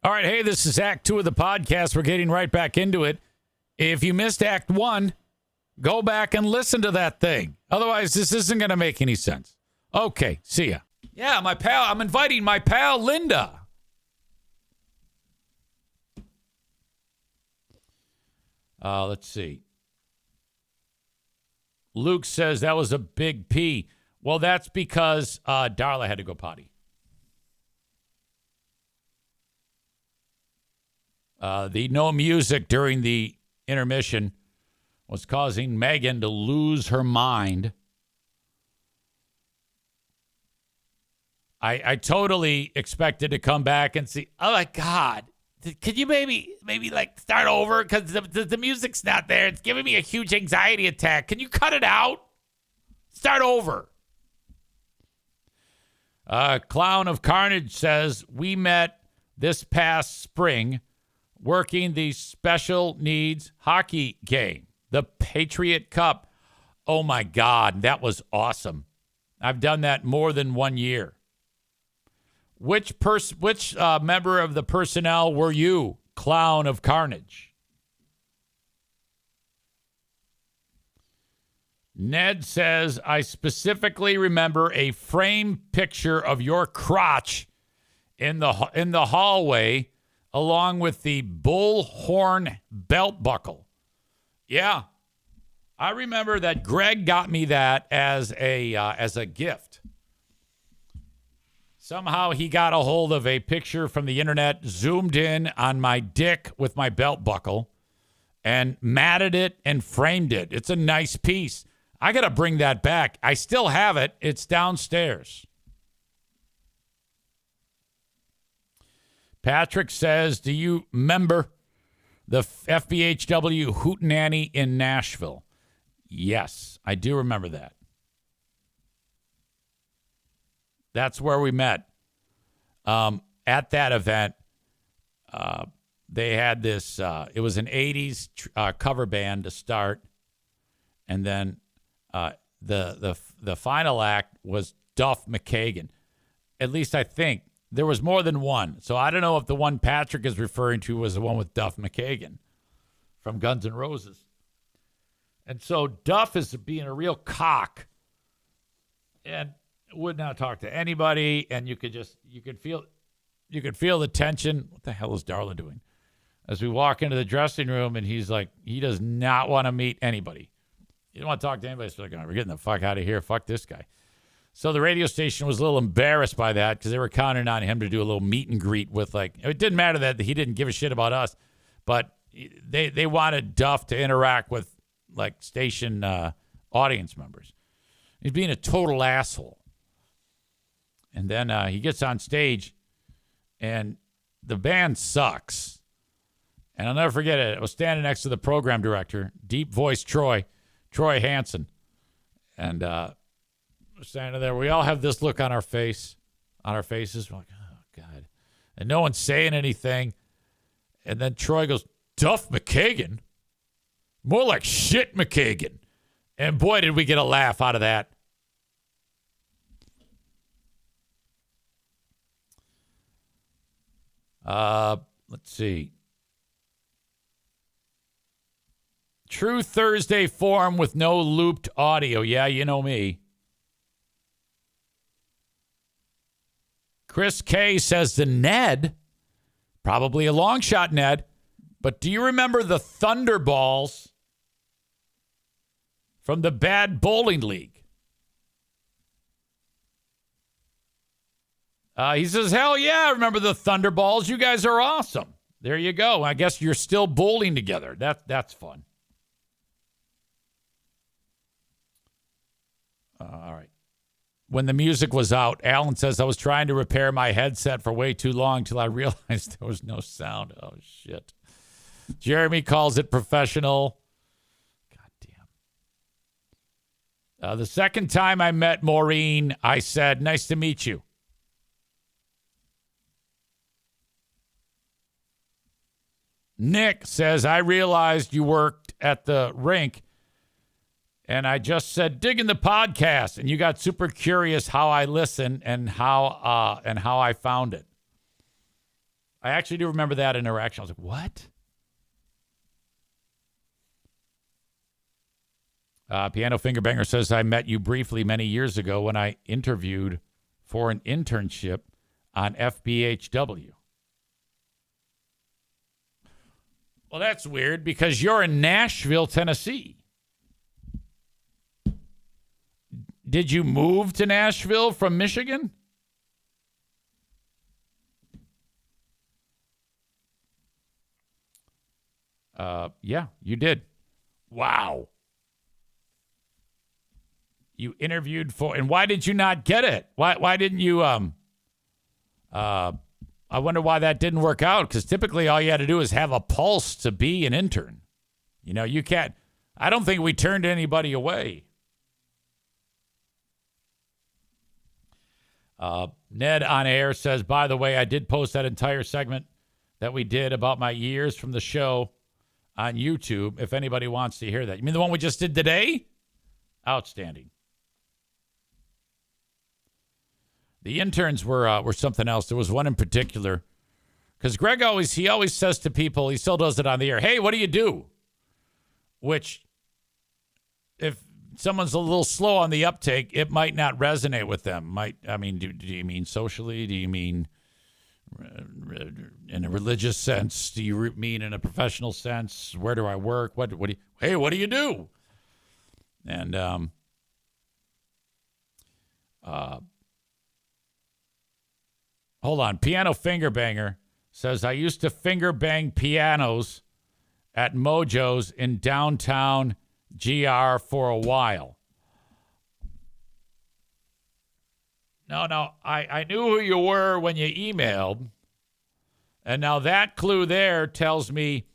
All right, hey, this is Act 2 of the podcast. We're getting right back into it. If you missed Act 1, go back and listen to that thing. Otherwise, this isn't going to make any sense. Okay, see ya. Yeah, my pal, I'm inviting my pal, Linda. Let's see. Luke says that was a big P. Well, that's because Darla had to go potty. The no music during the intermission was causing Megan to lose her mind. I totally expected to come back and see, oh my God, could you maybe like start over? Because the music's not there. It's giving me a huge anxiety attack. Can you cut it out? Start over. Clown of Carnage says, we met this past spring working the special needs hockey game, the Patriot Cup. Oh my God, that was awesome. I've done that more than 1 year. Which member of the personnel were you, Clown of Carnage? Ned says, I specifically remember a framed picture of your crotch in the hallway along with the bullhorn belt buckle. Yeah, I remember that Greg got me that as a gift. Somehow he got a hold of a picture from the internet, zoomed in on my dick with my belt buckle, and matted it and framed it. It's a nice piece. I got to bring that back. I still have it. It's downstairs. Patrick says, do you remember the FBHW Hootenanny in Nashville? Yes, I do remember that. That's where we met. At that event, they had this, it was an 80s cover band to start. And then the final act was Duff McKagan. At least I think. There was more than one. So I don't know if the one Patrick is referring to was the one with Duff McKagan from Guns N' Roses. And so Duff is being a real cock and would not talk to anybody. And you could feel the tension. What the hell is Darla doing? As we walk into the dressing room and he's like, he does not want to meet anybody. He don't want to talk to anybody. So like, we're getting the fuck out of here. Fuck this guy. So the radio station was a little embarrassed by that because they were counting on him to do a little meet and greet with, like, it didn't matter that he didn't give a shit about us, but they wanted Duff to interact with, like, station audience members. He's being a total asshole. And then he gets on stage, and the band sucks. And I'll never forget it. I was standing next to the program director, deep voice Troy Hansen. And we're standing there. We all have this look on our faces. We're like, oh, God. And no one's saying anything. And then Troy goes, Duff McKagan? More like shit McKagan. And boy, did we get a laugh out of that. Let's see. True Thursday form with no looped audio. Yeah, you know me. Chris K says to Ned, probably a long shot, Ned, but do you remember the Thunderballs from the Bad Bowling League? He says, hell yeah, I remember the Thunderballs. You guys are awesome. There you go. I guess you're still bowling together. That's fun. All right. When the music was out, Alan says, I was trying to repair my headset for way too long till I realized there was no sound. Oh, shit. Jeremy calls it professional. God damn. The second time I met Maureen, I said, nice to meet you. Nick says, I realized you worked at the rink, and I just said, digging the podcast, and you got super curious how I listen and how I found it. I actually do remember that interaction. I was like, what? Piano Fingerbanger says, I met you briefly many years ago when I interviewed for an internship on FBHW. Well, that's weird because you're in Nashville, Tennessee. Did you move to Nashville from Michigan? Yeah, you did. Wow. You interviewed for, and why did you not get it? Why didn't you, I wonder why that didn't work out, because typically all you had to do is have a pulse to be an intern. You know, you can't, I don't think we turned anybody away. Ned on air says, by the way, I did post that entire segment that we did about my years from the show on YouTube, if anybody wants to hear that. You mean the one we just did today? Outstanding. The interns were something else. There was one in particular, because Greg always says to people, he still does it on the air, hey, what do you do? Which, if someone's a little slow on the uptake, it might not resonate with them. Do you mean socially? Do you mean in a religious sense? Do you mean in a professional sense? Where do I work? What do you do? And hold on. Piano Fingerbanger says, I used to finger bang pianos at Mojo's in downtown GR for a while. No, I knew who you were when you emailed. And now that clue there tells me,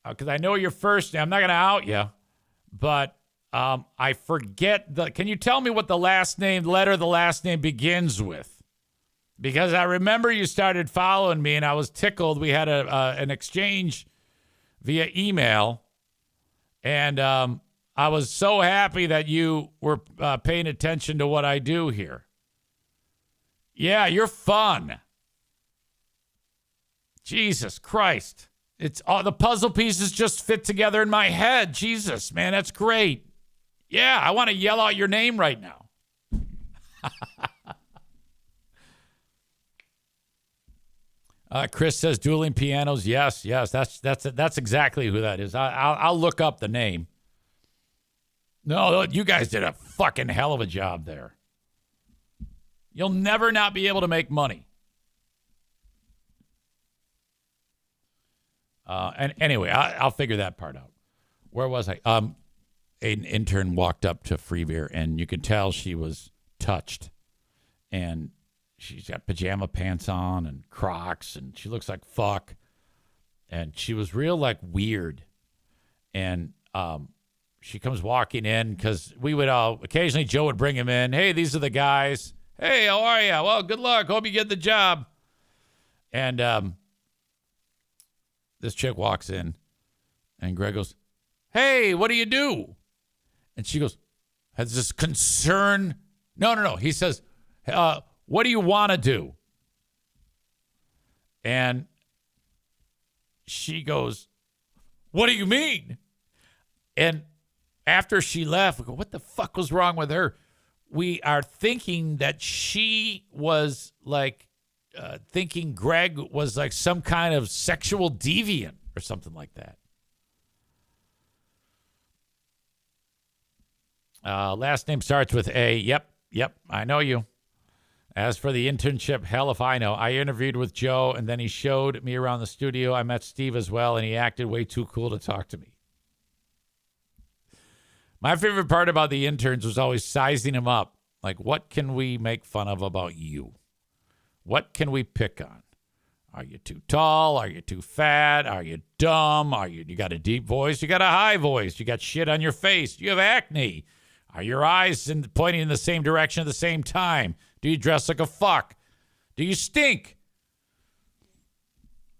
because I know your first name, I'm not going to out you, but I forget can you tell me what the letter of the last name begins with? Because I remember you started following me and I was tickled. We had an exchange via email, and I was so happy that you were paying attention to what I do here. Yeah, you're fun. Jesus Christ. It's all the puzzle pieces just fit together in my head. Jesus, man, that's great. Yeah, I want to yell out your name right now. Chris says dueling pianos. Yes, that's exactly who that is. I'll look up the name. No, you guys did a fucking hell of a job there. You'll never not be able to make money. And anyway, I'll figure that part out. Where was I? An intern walked up to Freebeer, and you could tell she was touched. And she's got pajama pants on and Crocs, and she looks like fuck. And she was real, like, weird. And she comes walking in, because we would occasionally Joe would bring him in. Hey, these are the guys. Hey, how are you? Well, good luck. Hope you get the job. And this chick walks in, and Greg goes, hey, what do you do? And she goes, has this concern. No. He says, what do you want to do? And she goes, what do you mean? And after she left, we go, what the fuck was wrong with her? We are thinking that she was like, thinking Greg was like some kind of sexual deviant or something like that. Last name starts with A. Yep, I know you. As for the internship, hell if I know. I interviewed with Joe, and then he showed me around the studio. I met Steve as well, and he acted way too cool to talk to me. My favorite part about the interns was always sizing him up. Like, what can we make fun of about you? What can we pick on? Are you too tall? Are you too fat? Are you dumb? You got a deep voice? You got a high voice? You got shit on your face? Do you have acne? Are your eyes pointing in the same direction at the same time? Do you dress like a fuck? Do you stink?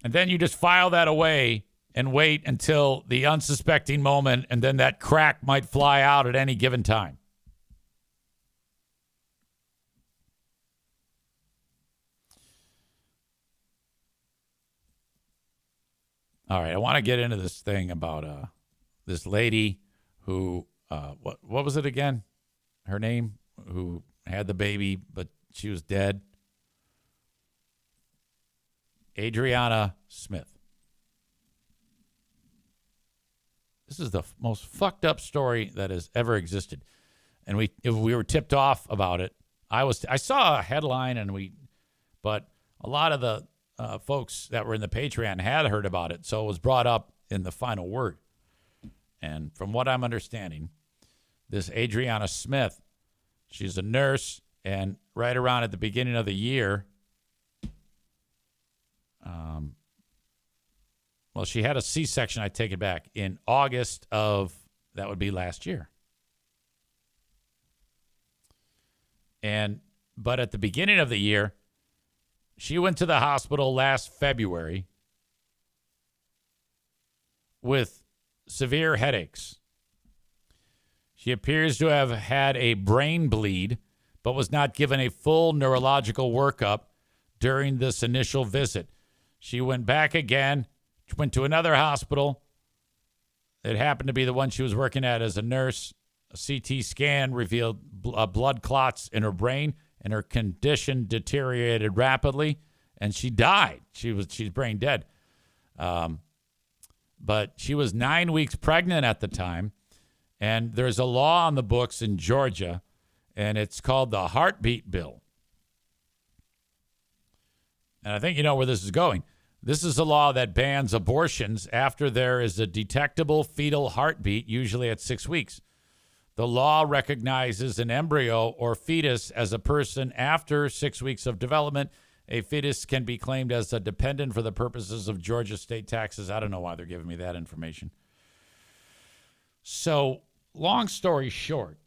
And then you just file that away and wait until the unsuspecting moment, and then that crack might fly out at any given time. All right, I want to get into this thing about this lady who what was it again? Her name, who had the baby, but she was dead. Adriana Smith. This is the most fucked up story that has ever existed, and we were tipped off about it. I saw a headline, but a lot of the folks that were in the Patreon had heard about it, so it was brought up in the final word. And from what I'm understanding, this Adriana Smith, she's a nurse, and right around at the beginning of the year, well, she had a C-section, I take it back, in August of, that would be last year. But at the beginning of the year, she went to the hospital last February with severe headaches. She appears to have had a brain bleed, but was not given a full neurological workup during this initial visit. She went back again, went to another hospital. It happened to be the one she was working at as a nurse. A CT scan revealed blood clots in her brain, and her condition deteriorated rapidly, and she died. She's brain dead. But she was 9 weeks pregnant at the time, and there's a law on the books in Georgia, and it's called the heartbeat bill. And I think you know where this is going. This is a law that bans abortions after there is a detectable fetal heartbeat, usually at 6 weeks. The law recognizes an embryo or fetus as a person after 6 weeks of development. A fetus can be claimed as a dependent for the purposes of Georgia state taxes. I don't know why they're giving me that information. So, long story short,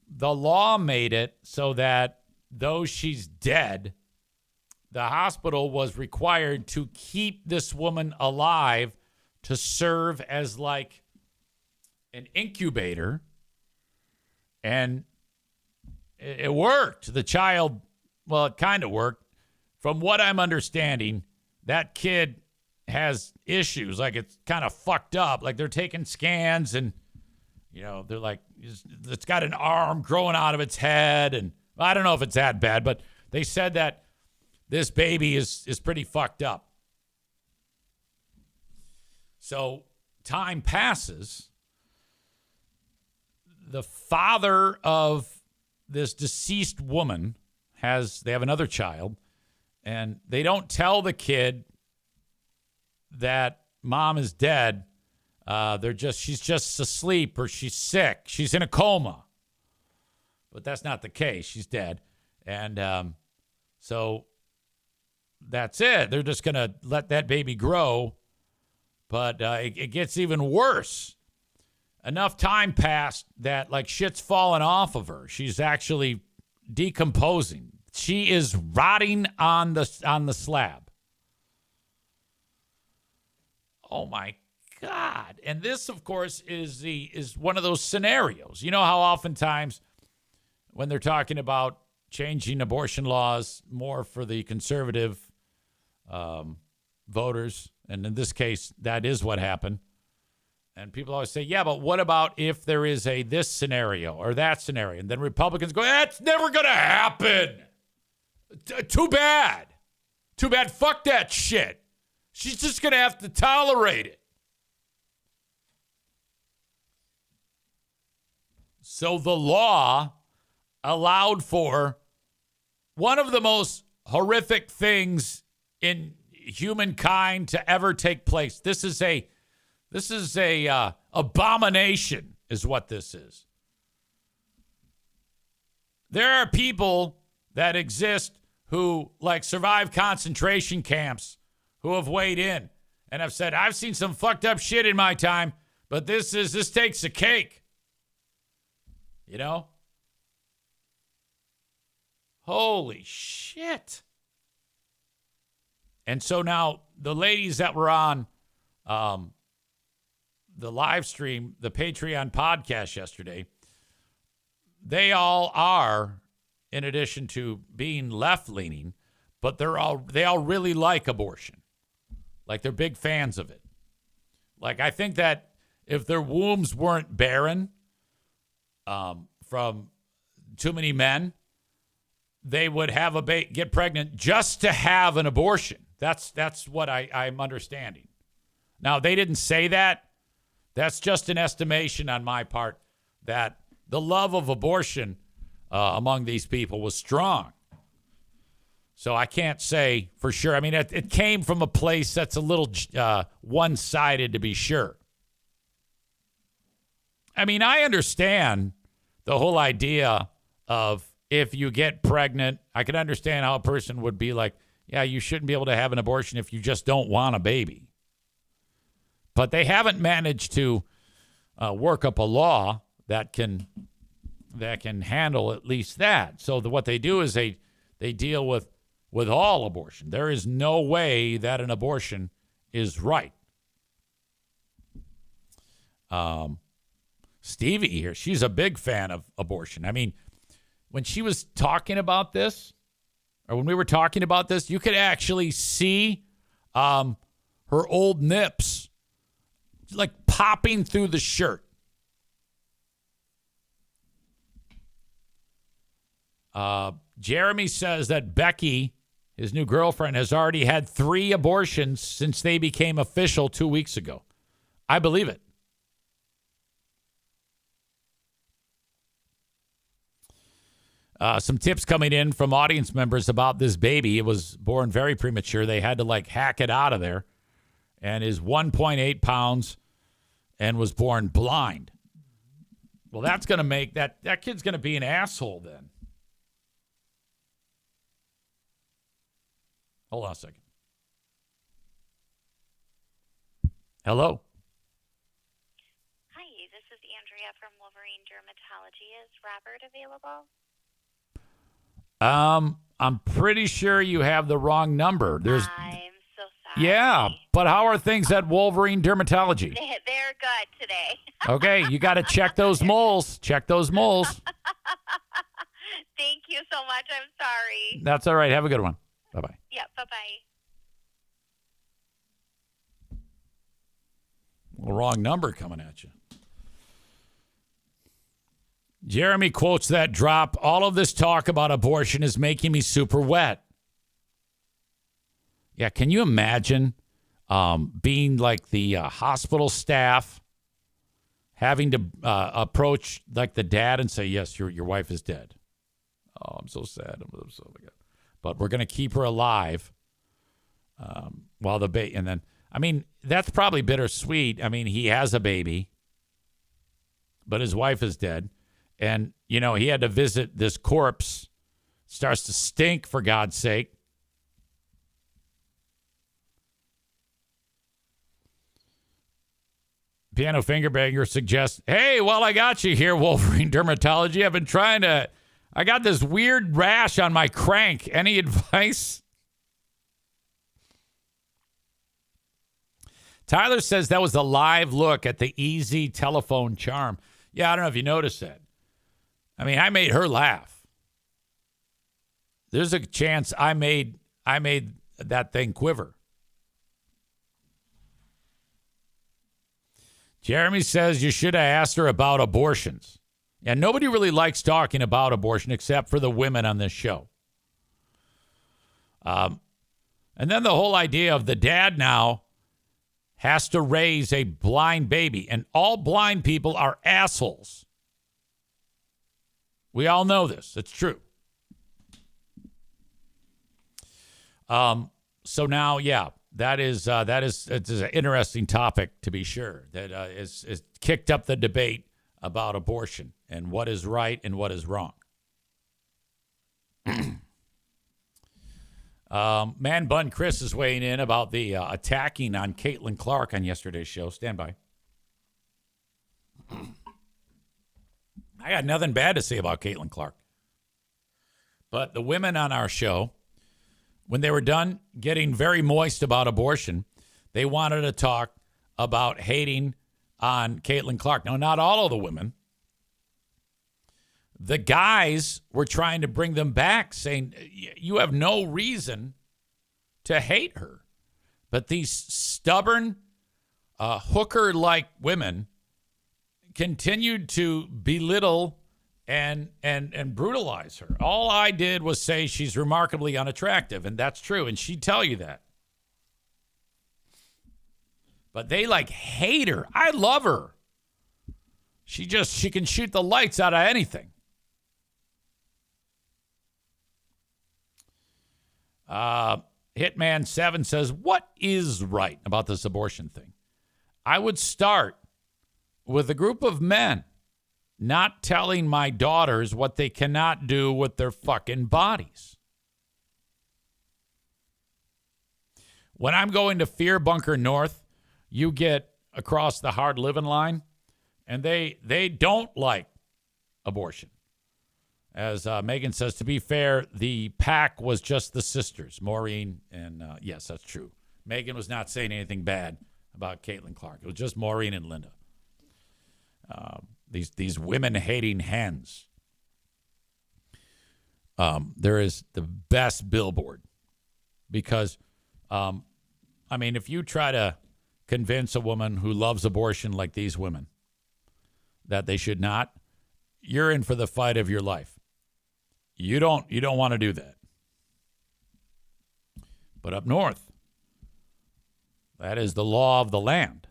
the law made it so that though she's dead, the hospital was required to keep this woman alive to serve as like an incubator. And it worked. The child, well, it kind of worked. From what I'm understanding, that kid has issues. Like, it's kind of fucked up. Like, they're taking scans and, you know, they're like, it's got an arm growing out of its head. And I don't know if it's that bad, but they said that this baby is pretty fucked up. So time passes. The father of this deceased woman they have another child, and they don't tell the kid that mom is dead. She's just asleep or she's sick. She's in a coma. But that's not the case. She's dead. And so that's it. They're just going to let that baby grow. But it gets even worse. Enough time passed that like shit's falling off of her. She's actually decomposing. She is rotting on the slab. Oh my God. And this, of course, is one of those scenarios. You know how oftentimes when they're talking about changing abortion laws more for the conservative voters, and in this case, that is what happened. And people always say, yeah, but what about if there is this scenario or that scenario? And then Republicans go, that's never going to happen. Too bad. Too bad. Fuck that shit. She's just going to have to tolerate it. So the law allowed for one of the most horrific things in humankind to ever take place. This is a abomination, is what this is. There are people that exist who like survive concentration camps who have weighed in and have said, I've seen some fucked up shit in my time, but this takes the cake. You know? Holy shit. And so now the ladies that were on the live stream, the Patreon podcast yesterday, they all are, in addition to being left-leaning, but they all really like abortion. Like, they're big fans of it. Like, I think that if their wombs weren't barren from too many men, they would have get pregnant just to have an abortion. That's what I'm understanding. Now, they didn't say that. That's just an estimation on my part that the love of abortion among these people was strong. So I can't say for sure. I mean, it came from a place that's a little one-sided, to be sure. I mean, I understand the whole idea of if you get pregnant, I can understand how a person would be like, yeah, you shouldn't be able to have an abortion if you just don't want a baby. But they haven't managed to work up a law that can handle at least that. So what they do is they deal with all abortion. There is no way that an abortion is right. Stevie here, she's a big fan of abortion. I mean, when she was talking about this, or when we were talking about this, you could actually see her old nips like popping through the shirt. Jeremy says that Becky, his new girlfriend, has already had 3 abortions since they became official 2 weeks ago. I believe it. Some tips coming in from audience members about this baby. It was born very premature. They had to hack it out of there, and is 1.8 pounds and was born blind. Well, that's going to make that kid's going to be an asshole then. Hold on a second. Hello. Hi, this is Andrea from Wolverine Dermatology. Is Robert available? I'm pretty sure you have the wrong number. I'm so sorry. Yeah, but how are things at Wolverine Dermatology? They're good today. Okay, you got to check those moles. Check those moles. Thank you so much. I'm sorry. That's all right. Have a good one. Bye-bye. Yeah, bye-bye. Well, wrong number coming at you. Jeremy quotes that drop. All of this talk about abortion is making me super wet. Yeah, can you imagine being like the hospital staff, having to approach like the dad and say, yes, your wife is dead. Oh, I'm so sad. I'm so sad. But we're going to keep her alive while the baby. And then, I mean, that's probably bittersweet. I mean, he has a baby, but his wife is dead. And, you know, he had to visit this corpse. Starts to stink, for God's sake. Piano Fingerbanger suggests, hey, while I got you here, Wolverine Dermatology, I got this weird rash on my crank. Any advice? Tyler says that was a live look at the easy telephone charm. Yeah, I don't know if you noticed that. I mean, I made her laugh. There's a chance I made that thing quiver. Jeremy says you should have asked her about abortions. Yeah, nobody really likes talking about abortion except for the women on this show. And then the whole idea of the dad now has to raise a blind baby, and all blind people are assholes. We all know this. It's true. So now, yeah, it's an interesting topic, to be sure, that is kicked up the debate about abortion and what is right and what is wrong. Man Bun Chris is weighing in about the attacking on Caitlin Clark on yesterday's show. Stand by. I got nothing bad to say about Caitlin Clark. But the women on our show, when they were done getting very moist about abortion, they wanted to talk about hating on Caitlin Clark. Now, not all of the women. The guys were trying to bring them back, saying, you have no reason to hate her. But these stubborn, hooker-like women continued to belittle and brutalize her. All I did was say she's remarkably unattractive, and that's true, and she'd tell you that. But they hate her. I love her. She can shoot the lights out of anything. Hitman 7 says, what is right about this abortion thing? I would start with a group of men not telling my daughters what they cannot do with their fucking bodies. When I'm going to Fear Bunker North, you get across the hard living line, and they don't like abortion. As Megan says, to be fair, the pack was just the sisters, Maureen, and yes, that's true. Megan was not saying anything bad about Caitlin Clark. It was just Maureen and Linda. These women-hating hens. There is the best billboard because, if you try to convince a woman who loves abortion like these women that they should not, you're in for the fight of your life. You don't want to do that. But up north, that is the law of the land.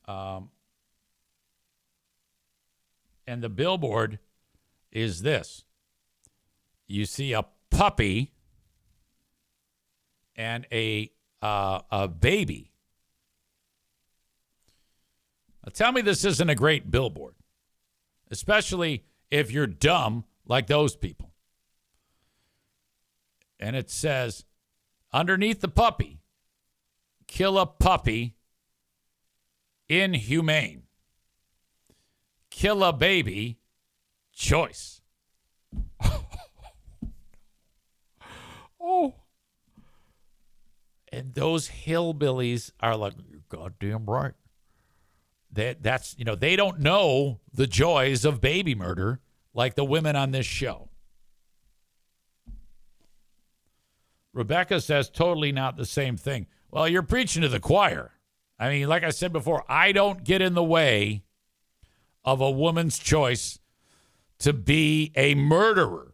And the billboard is this. You see a puppy and a baby. Now tell me this isn't a great billboard, especially if you're dumb like those people. And it says, underneath the puppy, kill a puppy, inhumane. Kill a baby, choice. Oh. And those hillbillies are like, you're goddamn right. That's they don't know the joys of baby murder like the women on this show. Rebecca says totally not the same thing. Well, you're preaching to the choir. I mean, like I said before, I don't get in the way of a woman's choice to be a murderer.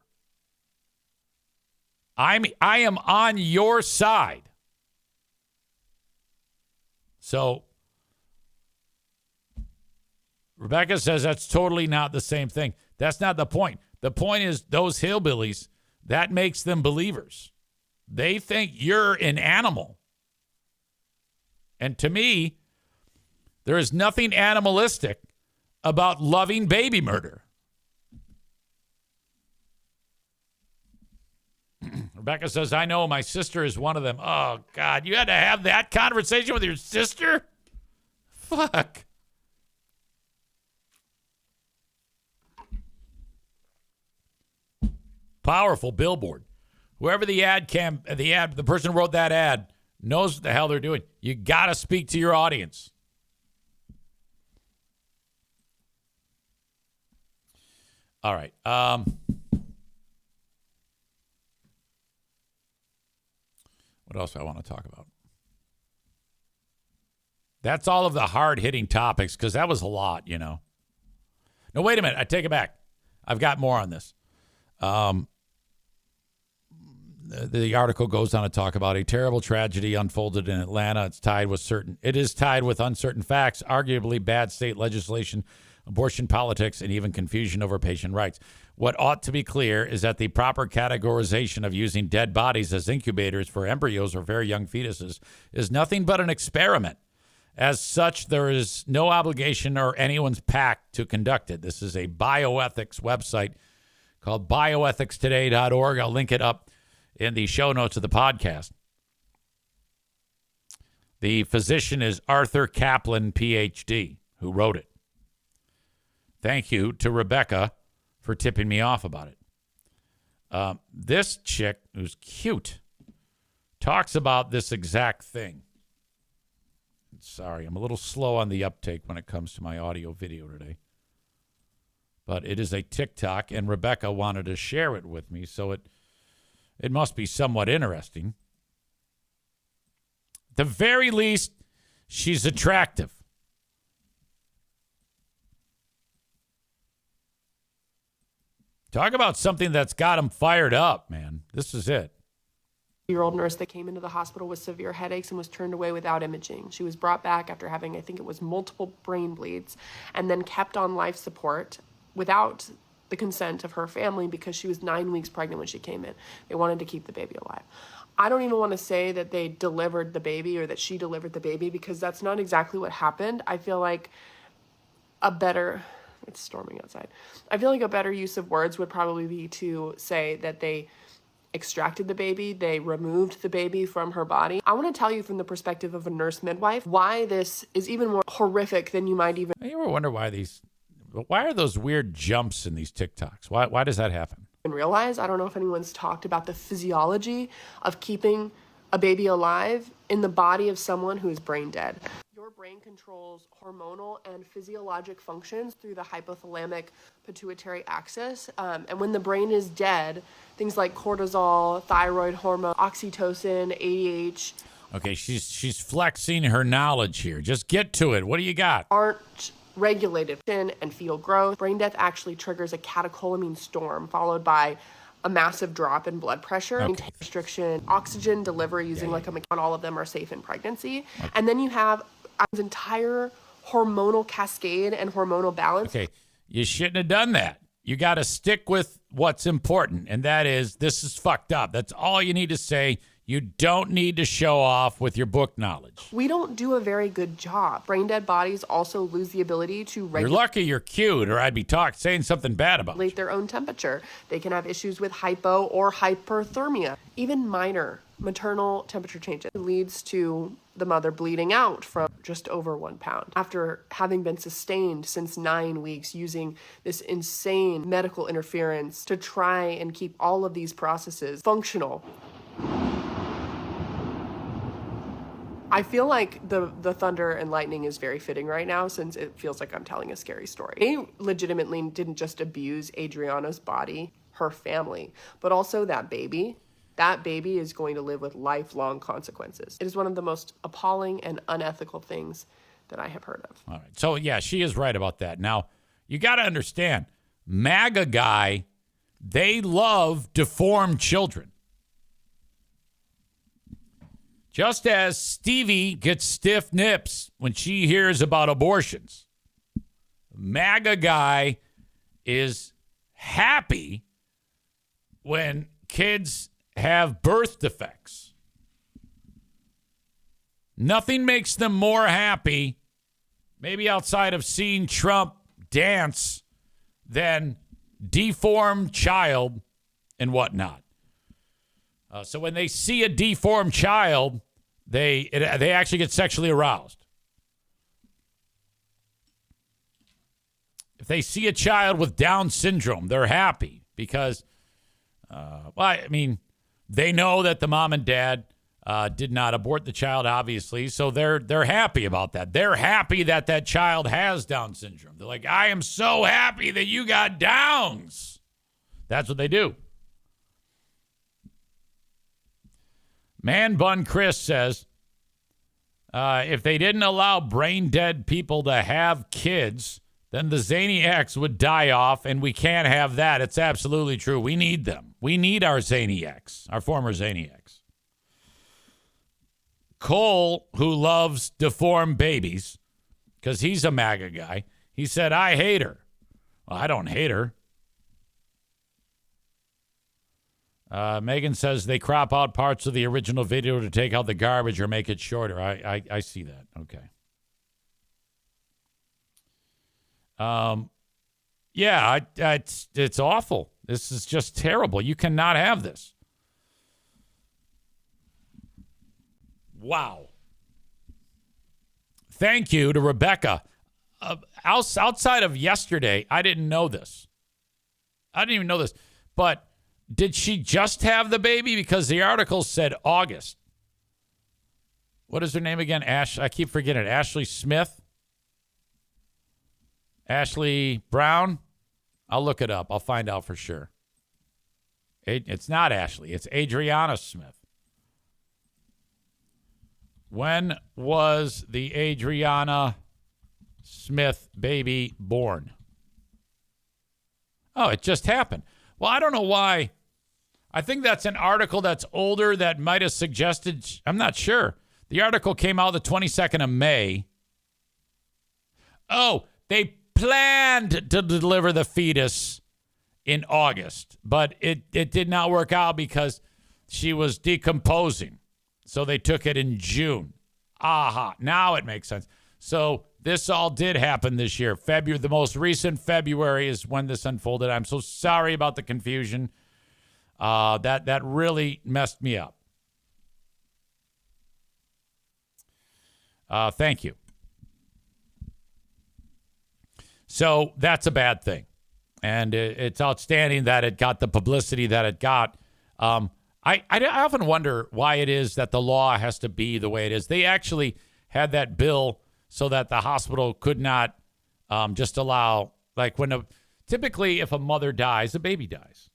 I am on your side. So Rebecca says that's totally not the same thing. That's not the point. The point is those hillbillies, that makes them believers. They think you're an animal. And to me, there is nothing animalistic about loving baby murder. Rebecca says, I know my sister is one of them. Oh, God, you had to have that conversation with your sister? Fuck. Powerful billboard. Whoever the person who wrote that ad knows what the hell they're doing. You got to speak to your audience. All right. What else do I want to talk about? That's all of the hard-hitting topics because that was a lot, No, wait a minute. I take it back. I've got more on this. The article goes on to talk about a terrible tragedy unfolded in Atlanta. It is tied with uncertain facts, arguably bad state legislation, abortion politics, and even confusion over patient rights. What ought to be clear is that the proper categorization of using dead bodies as incubators for embryos or very young fetuses is nothing but an experiment. As such, there is no obligation or anyone's pact to conduct it. This is a bioethics website called bioethicstoday.org. I'll link it up in the show notes of the podcast. The physician is Arthur Kaplan, PhD, who wrote it. Thank you to Rebecca for tipping me off about it. This chick, who's cute, talks about this exact thing. Sorry, I'm a little slow on the uptake when it comes to my audio video today. But it is a TikTok, and Rebecca wanted to share it with me, so it must be somewhat interesting. At the very least, she's attractive. Talk about something that's got him fired up, man. This is it. Year-old nurse that came into the hospital with severe headaches and was turned away without imaging. She was brought back after having, I think it was multiple brain bleeds, and then kept on life support without the consent of her family because she was 9 weeks pregnant when she came in. They wanted to keep the baby alive. I don't even want to say that they delivered the baby or that she delivered the baby because that's not exactly what happened. I feel like it's storming outside. I feel like a better use of words would probably be to say that they extracted the baby, they removed the baby from her body. I want to tell you from the perspective of a nurse midwife why this is even more horrific than you might even You ever wonder why are those weird jumps in these TikToks? Why does that happen? realize. I don't know if anyone's talked about the physiology of keeping a baby alive in the body of someone who is brain dead. Your brain controls hormonal and physiologic functions through the hypothalamic pituitary axis. And when the brain is dead, things like cortisol, thyroid hormone, oxytocin, ADH Okay, she's flexing her knowledge here. Just get to it. What do you got? aren't regulated and fetal growth. Brain death actually triggers a catecholamine storm followed by a massive drop in blood pressure, restriction, oxygen delivery using like a not all of them are safe in pregnancy. And then you have an entire hormonal cascade and hormonal balance. Okay, you shouldn't have done that. You got to stick with what's important, and that is this is fucked up. That's all you need to say. You don't need to show off with your book knowledge. We don't do a very good job. Brain dead bodies also lose the ability to You're regulate lucky you're cute, or I'd be saying something bad about you. their own temperature. They can have issues with hypo or hyperthermia. Even minor maternal temperature changes leads to the mother bleeding out from just over 1 pound after having been sustained since 9 weeks using this insane medical interference to try and keep all of these processes functional. I feel like the thunder and lightning is very fitting right now since it feels like I'm telling a scary story. They legitimately didn't just abuse Adriana's body, her family, but also that baby. That baby is going to live with lifelong consequences. It is one of the most appalling and unethical things that I have heard of. All right. So, yeah, she is right about that. Now, you got to understand, MAGA guy, they love deformed children. Just as Stevie gets stiff nips when she hears about abortions, MAGA guy is happy when kids have birth defects. Nothing makes them more happy, maybe outside of seeing Trump dance, than deformed child and whatnot. So when they see a deformed child, they actually get sexually aroused. If they see a child with Down syndrome, they're happy because, they know that the mom and dad did not abort the child, obviously, so they're happy about that. They're happy that that child has Down syndrome. They're like, I am so happy that you got Downs. That's what they do. Man Bun Chris says, if they didn't allow brain dead people to have kids, then the Zaniacs would die off, and we can't have that. It's absolutely true. We need them. We need our Zaniacs, our former Zaniacs. Cole, who loves deformed babies, because he's a MAGA guy, he said, I hate her. Well, I don't hate her. Megan says they crop out parts of the original video to take out the garbage or make it shorter. I see that. Okay. It's awful. This is just terrible. You cannot have this. Wow. Thank you to Rebecca. Outside of yesterday, I didn't know this. I didn't even know this. But did she just have the baby? Because the article said August. What is her name again? I keep forgetting it. Ashley Smith? Ashley Brown? I'll look it up. I'll find out for sure. It's not Ashley. It's Adriana Smith. When was the Adriana Smith baby born? Oh, it just happened. Well, I don't know why. I think that's an article that's older that might have suggested. I'm not sure. The article came out the 22nd of May. Oh, they planned to deliver the fetus in August, but it did not work out because she was decomposing. So they took it in June. Aha, now it makes sense. So this all did happen this year. February, the most recent February is when this unfolded. I'm so sorry about the confusion. That really messed me up. Thank you. So that's a bad thing. And it's outstanding that it got the publicity that it got. I often wonder why it is that the law has to be the way it is. They actually had that bill so that the hospital could not just allow, like typically if a mother dies, a baby dies.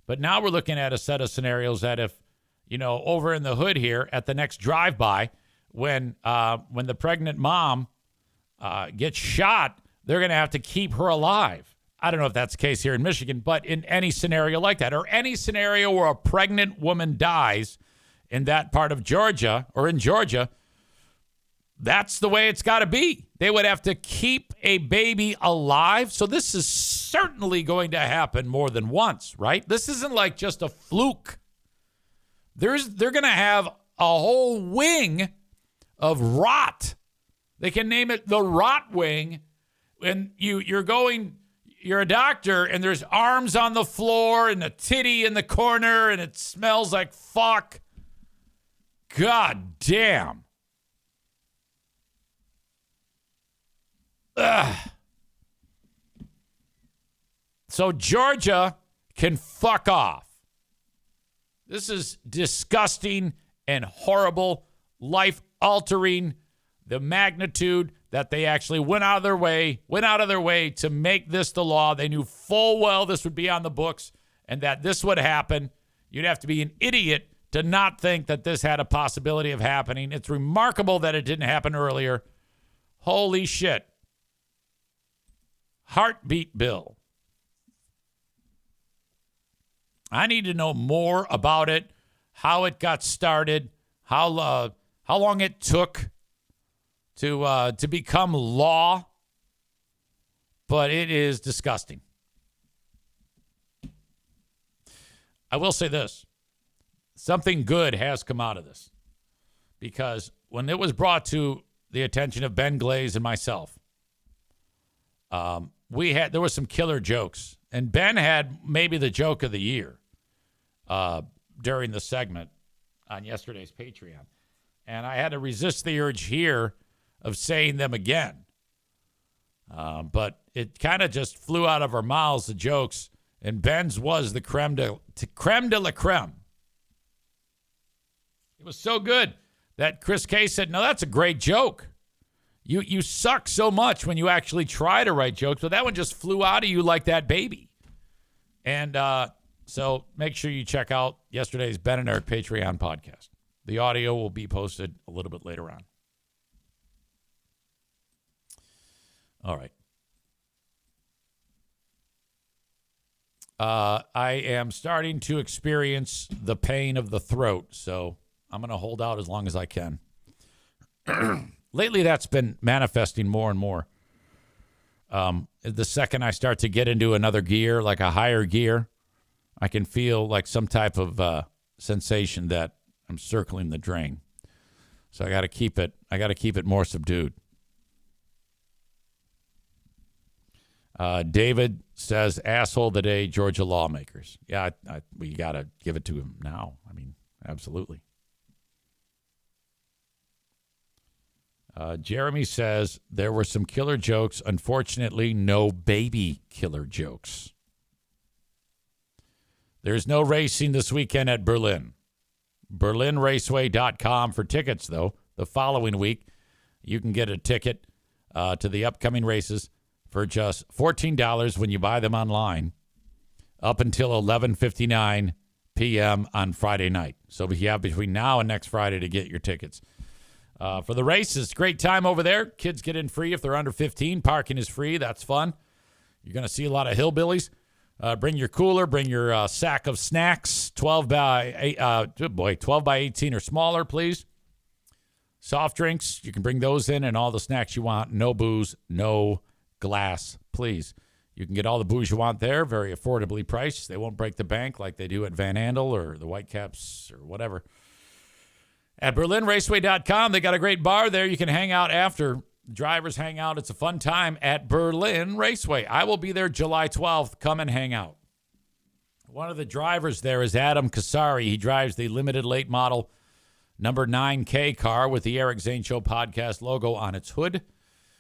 But now we're looking at a set of scenarios that if, over in the hood here at the next drive-by, when the pregnant mom gets shot, they're going to have to keep her alive. I don't know if that's the case here in Michigan, but in any scenario like that, or any scenario where a pregnant woman dies in that part of Georgia or in Georgia, that's the way it's got to be. They would have to keep a baby alive. So this is certainly going to happen more than once, right? This isn't like just a fluke. They're going to have a whole wing of rot. They can name it the rot wing. When you're a doctor and there's arms on the floor and a titty in the corner and it smells like fuck. God damn. Ugh. So Georgia can fuck off. This is disgusting and horrible, life-altering, the magnitude that they actually went out of their way to make this the law. They knew full well this would be on the books and that this would happen. You'd have to be an idiot to not think that this had a possibility of happening. It's remarkable that it didn't happen earlier. Holy shit. Heartbeat bill. I need to know more about it, how it got started, how long it took to become law, but it is disgusting. I will say this. Something good has come out of this, because when it was brought to the attention of Ben Glaze and myself, there were some killer jokes, and Ben had maybe the joke of the year during the segment on yesterday's Patreon, and I had to resist the urge here of saying them again. But it kind of just flew out of our mouths, the jokes, and Ben's was the creme de la creme. It was so good that Chris K said, no, that's a great joke. You suck so much when you actually try to write jokes, but that one just flew out of you like that baby. And so make sure you check out yesterday's Ben and Eric Patreon podcast. The audio will be posted a little bit later on. All right. I am starting to experience the pain of the throat, so I'm going to hold out as long as I can. Lately, that's been manifesting more and more. The second I start to get into another gear, like a higher gear, I can feel like some type of sensation that I'm circling the drain. So I got to keep it more subdued. David says, asshole of the day, Georgia lawmakers. Yeah, we got to give it to him now. I mean, absolutely. Jeremy says, there were some killer jokes. Unfortunately, no baby killer jokes. There's no racing this weekend at Berlin. BerlinRaceway.com for tickets, though. The following week, you can get a ticket to the upcoming races for just $14 when you buy them online up until 11:59 p.m. on Friday night. So you have between now and next Friday to get your tickets. for the races. Great time over there. Kids get in free if they're under 15. Parking is free. That's fun. You're going to see a lot of hillbillies. Bring your cooler. Bring your sack of snacks. 12 by 18 or smaller, please. Soft drinks, you can bring those in and all the snacks you want. No booze, no glass, please. You can get all the booze you want there, very affordably priced. They won't break the bank like they do at Van Andel or the Whitecaps or whatever. At BerlinRaceway.com, they got a great bar there. You can hang out after. Drivers hang out. It's a fun time at Berlin Raceway. I will be there July 12th. Come and hang out. One of the drivers there is Adam Kasari. He drives the limited late model number 9K car with the Eric Zane Show podcast logo on its hood.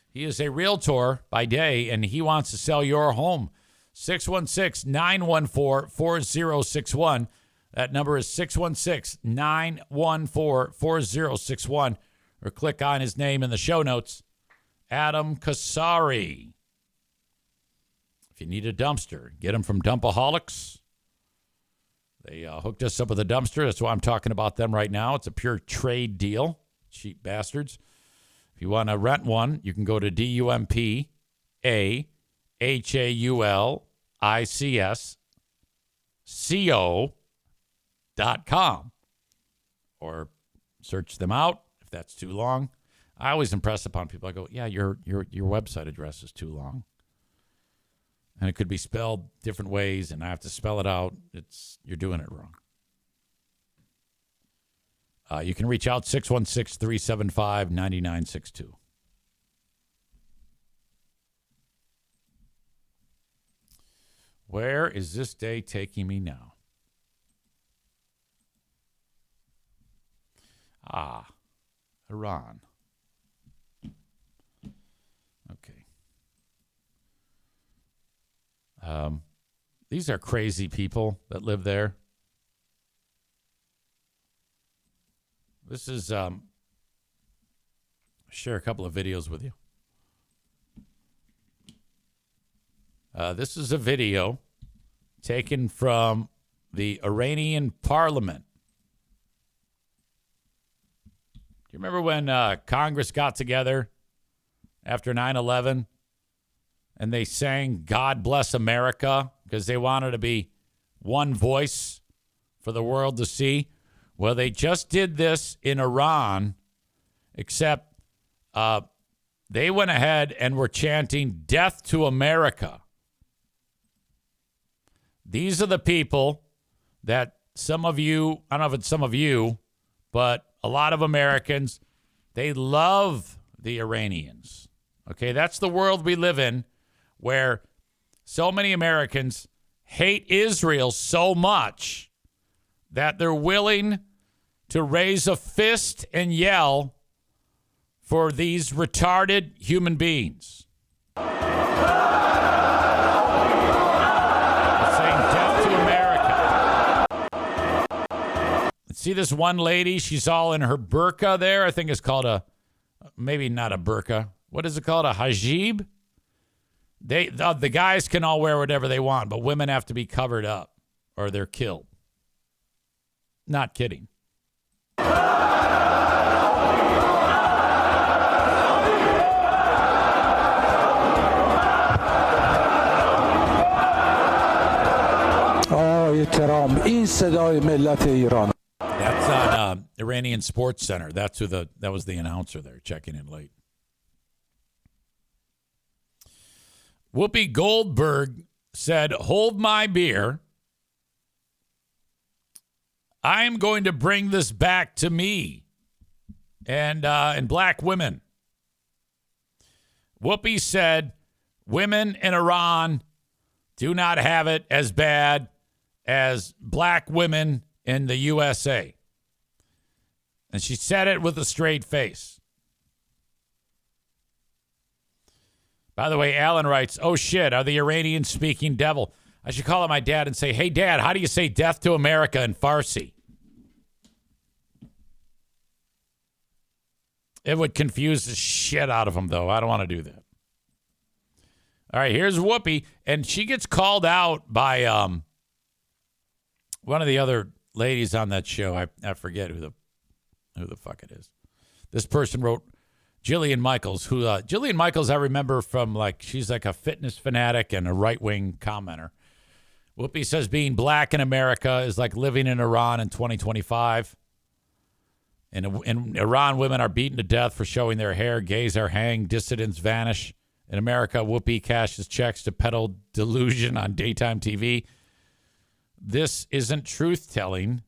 He is a realtor by day, and he wants to sell your home. 616-914-4061. That number is 616-914-4061. Or click on his name in the show notes. Adam Kasari. If you need a dumpster, get them from Dumpaholics. They hooked us up with a dumpster. That's why I'm talking about them right now. It's a pure trade deal. Cheap bastards. If you want to rent one, you can go to DUMPAHALICSCO.com or search them out if that's too long. I always impress upon people. I go, yeah, your website address is too long. And it could be spelled different ways, and I have to spell it out. You're doing it wrong. You can reach out 616-375-9962. Where is this day taking me now? Iran. Okay. These are crazy people that live there. This is share a couple of videos with you. This is a video taken from the Iranian parliament. Do you remember when Congress got together after 9/11 and they sang "God Bless America" because they wanted to be one voice for the world to see? Well, they just did this in Iran, except they went ahead and were chanting "Death to America." These are the people that some of you, I don't know if it's some of you, but a lot of Americans, they love the Iranians. Okay, that's the world we live in, where so many Americans hate Israel so much that they're willing to raise a fist and yell for these retarded human beings. Saying death to America. See this one lady? She's all in her burqa there. I think it's called maybe not a burqa. What is it called? A hijab? The guys can all wear whatever they want, but women have to be covered up or they're killed. Not kidding. That's on Iranian Sports Center. That was the announcer there checking in late. Whoopi Goldberg said, "Hold my beer. I am going to bring this back to me and black women." Whoopi said, "Women in Iran do not have it as bad as black women in the USA." And she said it with a straight face. By the way, Alan writes, "Oh shit, are the Iranians speaking devil? I should call up my dad and say, hey dad, how do you say death to America in Farsi?" It would confuse the shit out of him, though. I don't want to do that. All right, here's Whoopi, and she gets called out by one of the other ladies on that show. I forget who the fuck it is. This person wrote, Jillian Michaels, who Jillian Michaels I remember from she's like a fitness fanatic and a right-wing commenter. Whoopi says being black in America is like living in Iran in 2025. In Iran, women are beaten to death for showing their hair. Gays are hanged. Dissidents vanish. In America, Whoopi cashes checks to peddle delusion on daytime TV. This isn't truth-telling.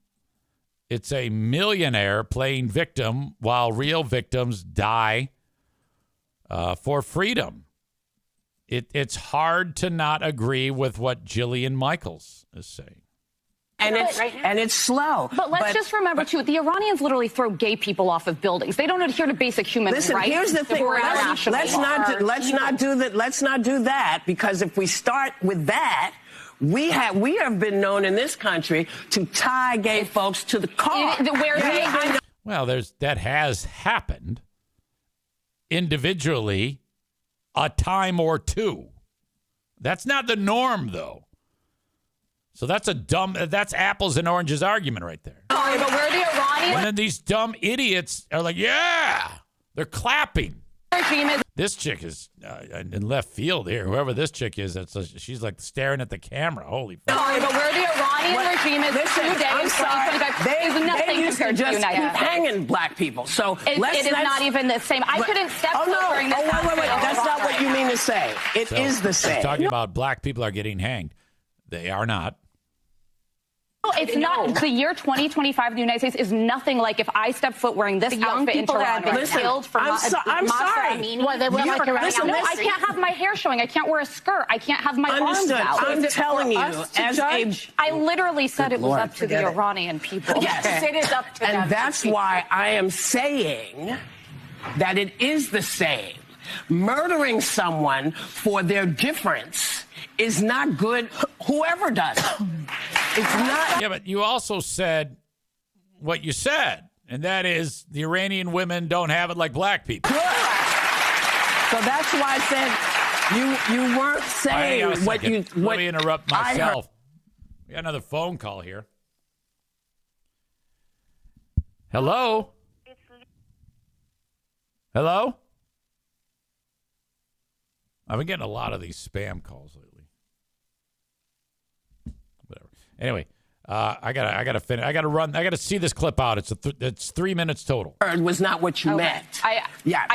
It's a millionaire playing victim while real victims die for freedom. It's hard to not agree with what Jillian Michaels is saying. And it's slow. But let's just remember, too, the Iranians literally throw gay people off of buildings. They don't adhere to basic human rights. Listen, here's the thing. Let's not do that, because if we start with that, we have been known in this country to tie gay folks to the car. Well, that has happened individually a time or two. That's not the norm, though. So that's apples and oranges argument right there. Sorry, but we're the Iranians. And then these dumb idiots are like, yeah, they're clapping. This chick is in left field here. Whoever this chick is, she's like staring at the camera. Holy fuck. Sorry, but we're the Iranian regime is today in 2025 is nothing compared to the United States. Hanging black people. So it is not even the same. I couldn't step during this. Wait. That's not what you mean to say. It is the same. Talking about black people are getting hanged. They are not. No, it's not. The year 2025 in the United States is nothing like if I step foot wearing this outfit in Toronto. Killed for I'm sorry. Well, they went like around. No, I can't have my hair showing. I can't wear a skirt. I can't have my arms out. I'm telling you, as I literally said it was up to the Iranian people. Yes, it is up to them. And that's why I am saying that it is the same. Murdering someone for their difference is not good. Whoever does it. It's not. Yeah, but you also said what you said, and that is the Iranian women don't have it like black people. Good. So that's why I said you weren't saying what you. Let me interrupt myself. We got another phone call here. Hello? Hello? I've been getting a lot of these spam calls lately. Whatever. Anyway, I gotta finish. I gotta see this clip out. It's 3 minutes total. Was not what you meant. I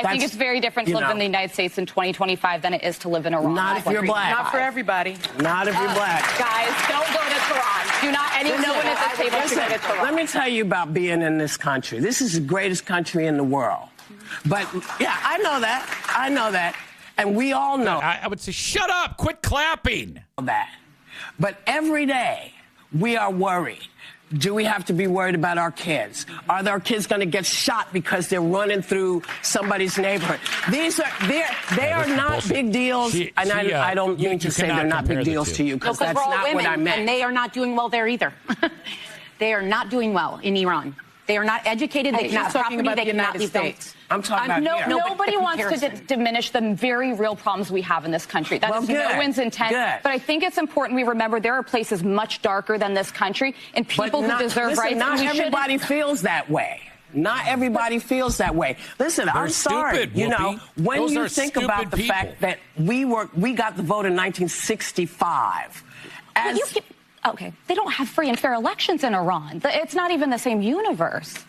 think it's very different to live in the United States in 2025 than it is to live in Iran. Not if you're black. Not for everybody. Not if you're black. Guys, don't go to Tehran. Do not anyone at the table should go to Tehran. Let me tell you about being in this country. This is the greatest country in the world. But yeah, I know that. And we all know. I would say, shut up, quit clapping. That. But every day, we are worried. Do we have to be worried about our kids? Are our kids going to get shot because they're running through somebody's neighborhood? They are not bullshit. Big deals. I don't mean to say they're not big deals to you, because that's not what I meant. And they are not doing well there either. They are not doing well in Iran. They are not educated. They cannot property. They cannot leave States. I'm talking about here. Nobody wants to diminish the very real problems we have in this country. That is no one's intent. Good. But I think it's important we remember there are places much darker than this country and people who deserve rights. Not everybody feels that way. Not everybody feels that way. Listen, I'm sorry. Stupid, you know, when Those you think about the fact that we got the vote in 1965. Okay, they don't have free and fair elections in Iran. It's not even the same universe.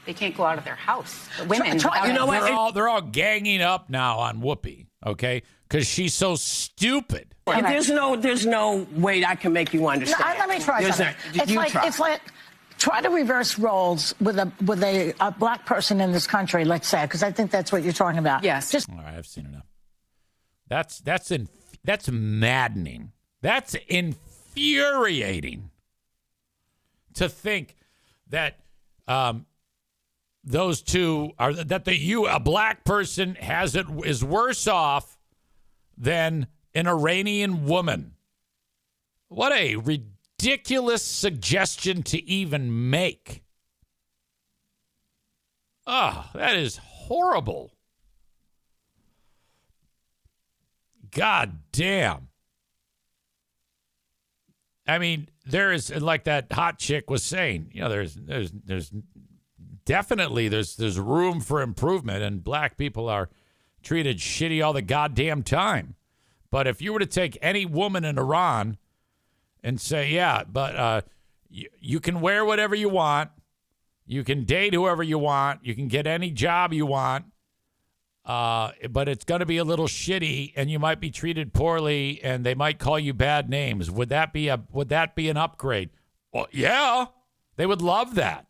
They can't go out of their house. The women. You know what? They're all ganging up now on Whoopi, okay? Because she's so stupid. Okay. There's no way I can make you understand. Let me try something. It's like try to reverse roles with a black person in this country, let's say, because I think that's what you're talking about. Yes. All right, I've seen enough. That's maddening. That's infuriating to think that those two are that a black person is worse off than an Iranian woman. What a ridiculous suggestion to even make. Oh, that is horrible. God damn. I mean, there is, like that hot chick was saying, you know, there's definitely there's room for improvement, and black people are treated shitty all the goddamn time. But if you were to take any woman in Iran and say, yeah, but you can wear whatever you want, you can date whoever you want, you can get any job you want, but it's going to be a little shitty, and you might be treated poorly, and they might call you bad names. Would that be an upgrade? Well, yeah, they would love that.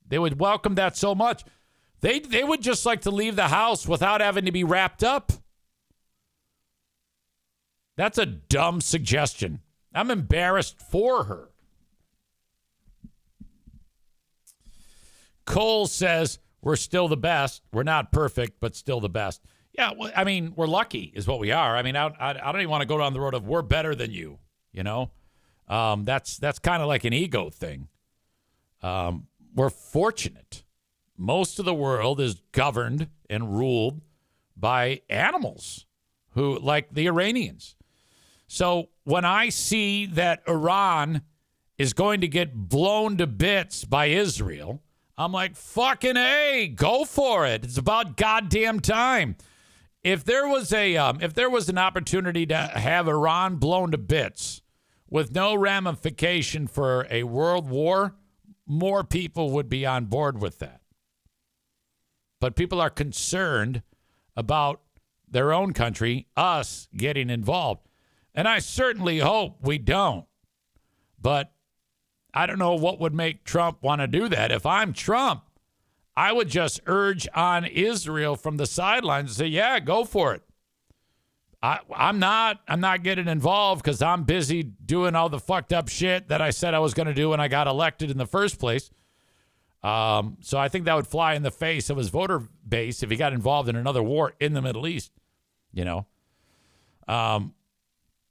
They would welcome that so much. They would just like to leave the house without having to be wrapped up. That's a dumb suggestion. I'm embarrassed for her. Cole says, we're still the best. We're not perfect, but still the best. Yeah, well, I mean, we're lucky is what we are. I mean, I don't even want to go down the road of we're better than you, you know? That's kind of like an ego thing. We're fortunate. Most of the world is governed and ruled by animals who, like the Iranians. So when I see that Iran is going to get blown to bits by Israel, I'm like, fucking A, go for it. It's about goddamn time. If there was an opportunity to have Iran blown to bits with no ramification for a world war, more people would be on board with that. But people are concerned about their own country, us getting involved. And I certainly hope we don't. But I don't know what would make Trump want to do that. If I'm Trump, I would just urge on Israel from the sidelines and say, yeah, go for it. I'm not getting involved because I'm busy doing all the fucked up shit that I said I was going to do when I got elected in the first place. So I think that would fly in the face of his voter base if he got involved in another war in the Middle East, you know.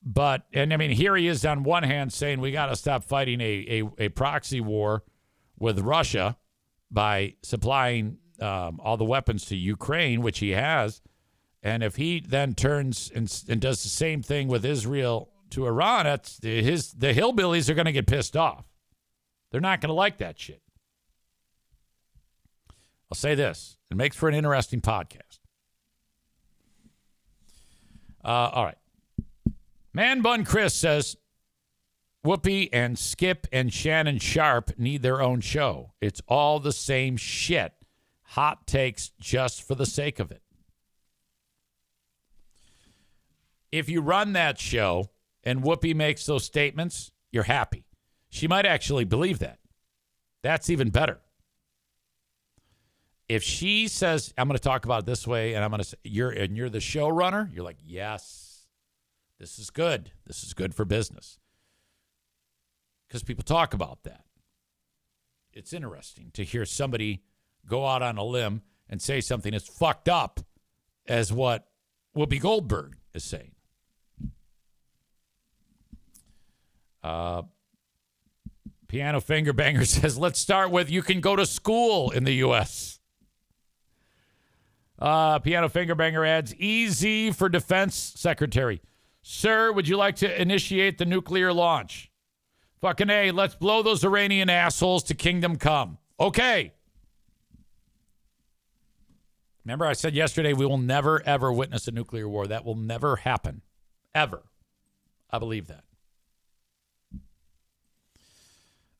But I mean, here he is on one hand saying we got to stop fighting a proxy war with Russia by supplying all the weapons to Ukraine, which he has. And if he then turns and does the same thing with Israel to Iran, the hillbillies are going to get pissed off. They're not going to like that shit. I'll say this. It makes for an interesting podcast. All right. Man Bun Chris says, Whoopi and Skip and Shannon Sharp need their own show. It's all the same shit. Hot takes just for the sake of it. If you run that show and Whoopi makes those statements, you're happy. She might actually believe that. That's even better. If she says, I'm going to talk about it this way, and I'm going to say, you're the showrunner, you're like, yes, this is good. This is good for business. Because people talk about that. It's interesting to hear somebody go out on a limb and say something as fucked up as what Whoopi Goldberg is saying. Piano Finger Banger says, let's start with you can go to school in the U.S. Piano Finger Banger adds, EZ for Defense Secretary. Sir, would you like to initiate the nuclear launch? Fucking A, let's blow those Iranian assholes to kingdom come. Okay. Remember I said yesterday we will never, ever witness a nuclear war. That will never happen. Ever. I believe that.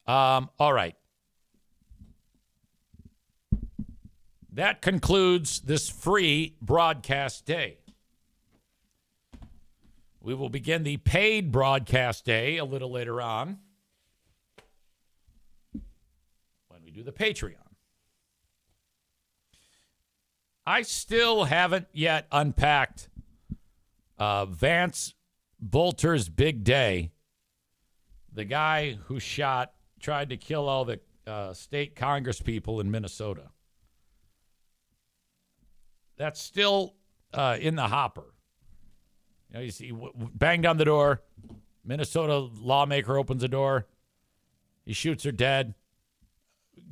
All right. That concludes this free broadcast day. We will begin the paid broadcast day a little later on when we do the Patreon. I still haven't yet unpacked Vance Bolter's big day. The guy who tried to kill all the state Congress people in Minnesota. That's still in the hopper. You know, you see, banged on the door. Minnesota lawmaker opens the door. He shoots her dead.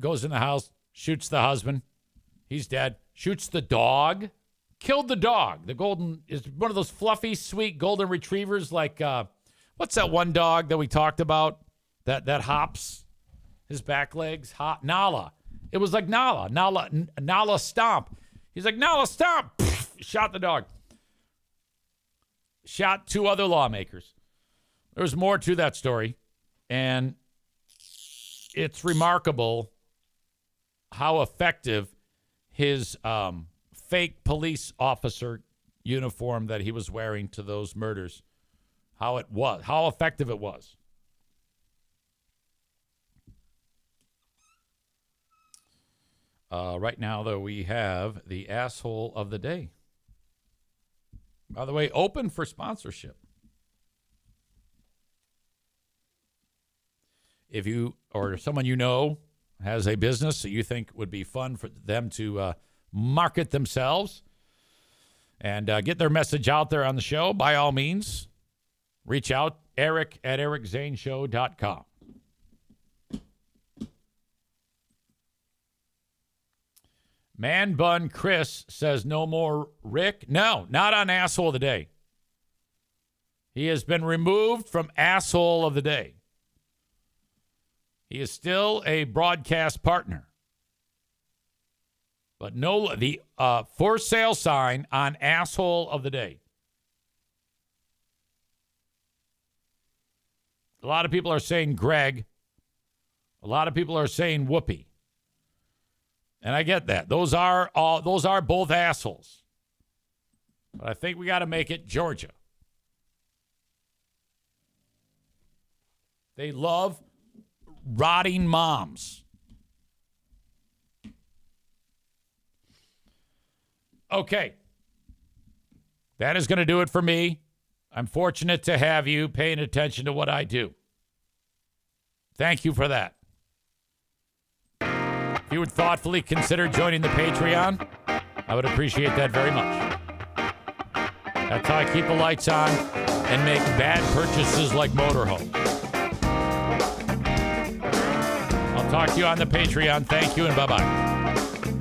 Goes in the house, shoots the husband. He's dead. Shoots the dog. Killed the dog. The golden is one of those fluffy, sweet golden retrievers. Like, what's that one dog that we talked about that hops his back legs? Nala. It was like Nala stomp. He's like, Nala stomp. Shot the dog. Shot 2 other lawmakers. There's more to that story. And it's remarkable how effective his fake police officer uniform that he was wearing to those murders, how effective it was. Right now, though, we have the asshole of the day. By the way, open for sponsorship. If you or someone you know has a business that you think would be fun for them to market themselves and get their message out there on the show, by all means, reach out, Eric at ericzaneshow.com. Man Bun Chris says no more Rick. No, not on Asshole of the Day. He has been removed from Asshole of the Day. He is still a broadcast partner. But no, the for sale sign on Asshole of the Day. A lot of people are saying Greg. A lot of people are saying Whoopi. And I get that. Those are both assholes. But I think we got to make it Georgia. They love rotting moms. Okay. That is going to do it for me. I'm fortunate to have you paying attention to what I do. Thank you for that. If you would thoughtfully consider joining the Patreon, I would appreciate that very much. That's how I keep the lights on and make bad purchases like motorhomes. I'll talk to you on the Patreon. Thank you and bye-bye.